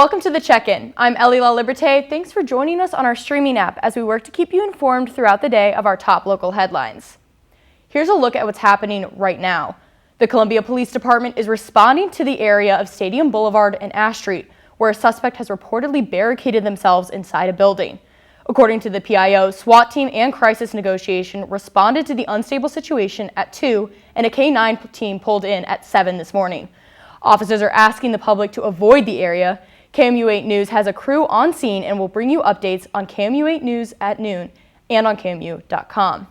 Welcome to the Check-In. I'm Ellie La Liberté. Thanks for joining us on our streaming app as we work to keep you informed throughout the day of our top local headlines. Here's a look at what's happening right now. The Columbia Police Department is responding to the area of Stadium Boulevard and Ash Street, where a suspect has reportedly barricaded themselves inside a building. According to the PIO, SWAT team and crisis negotiation responded to the unstable situation at 2, and a K-9 team pulled in at 7 this morning. Officers are asking the public to avoid the area. KMU8 News has a crew on scene and will bring you updates on KMU8 News at noon and on KMU.com.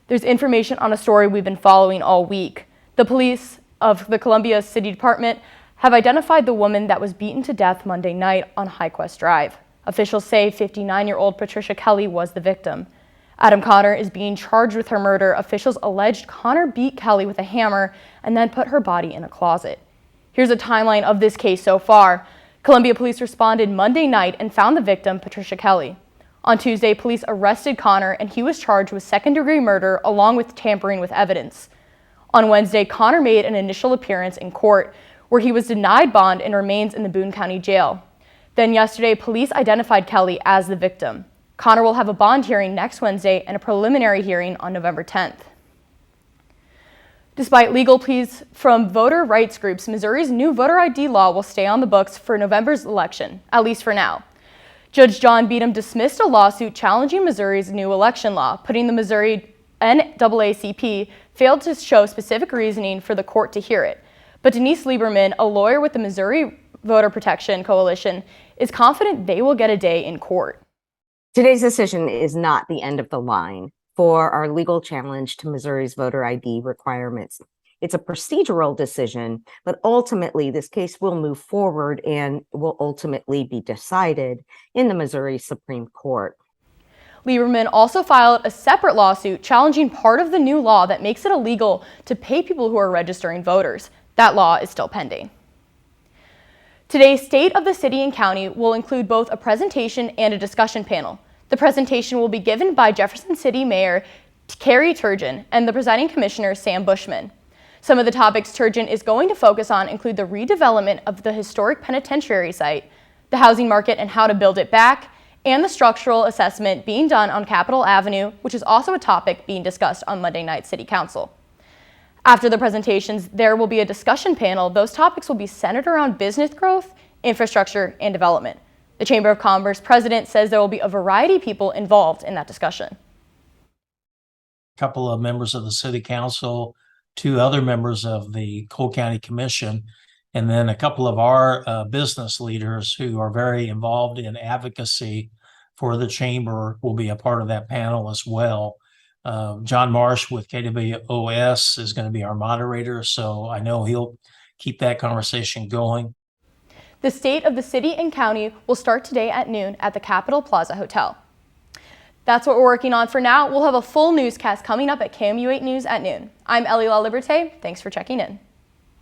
There's information on a story we've been following all week. The police of the Columbia City Department have identified the woman that was beaten to death Monday night on Highquest Drive. Officials say 59-year-old Patricia Kelly was the victim. Adam Connor is being charged with her murder. Officials alleged Connor beat Kelly with a hammer and then put her body in a closet. Here's a timeline of this case so far. Columbia police responded Monday night and found the victim, Patricia Kelly. On Tuesday, police arrested Connor and he was charged with second-degree murder along with tampering with evidence. On Wednesday, Connor made an initial appearance in court where he was denied bond and remains in the Boone County Jail. Then yesterday, police identified Kelly as the victim. Connor will have a bond hearing next Wednesday and a preliminary hearing on November 10th. Despite legal pleas from voter rights groups, Missouri's new voter ID law will stay on the books for November's election, at least for now. Judge John Beadham dismissed a lawsuit challenging Missouri's new election law, putting the Missouri NAACP failed to show specific reasoning for the court to hear it. But Denise Lieberman, a lawyer with the Missouri Voter Protection Coalition, is confident they will get a day in court. Today's decision is not the end of the line for our legal challenge to Missouri's voter ID requirements. It's a procedural decision, but ultimately this case will move forward and will ultimately be decided in the Missouri Supreme Court. Lieberman also filed a separate lawsuit challenging part of the new law that makes it illegal to pay people who are registering voters. That law is still pending. Today's State of the City and County will include both a presentation and a discussion panel. The presentation will be given by Jefferson City Mayor Carrie Turgeon and the presiding commissioner Sam Bushman. Some of the topics Turgeon is going to focus on include the redevelopment of the historic penitentiary site, the housing market and how to build it back, and the structural assessment being done on Capitol Avenue, which is also a topic being discussed on Monday night City Council. After the presentations, there will be a discussion panel. Those topics will be centered around business growth, infrastructure, and development. The Chamber of Commerce president says there will be a variety of people involved in that discussion. A couple of members of the City Council, 2 other members of the Cole County Commission, and then a couple of our business leaders who are very involved in advocacy for the Chamber will be a part of that panel as well. John Marsh with KWOS is going to be our moderator, so I know he'll keep that conversation going. The State of the City and County will start today at noon at the Capitol Plaza Hotel. That's what we're working on for now. We'll have a full newscast coming up at KMU8 News at noon. I'm Ellie La Liberté. Thanks for checking in.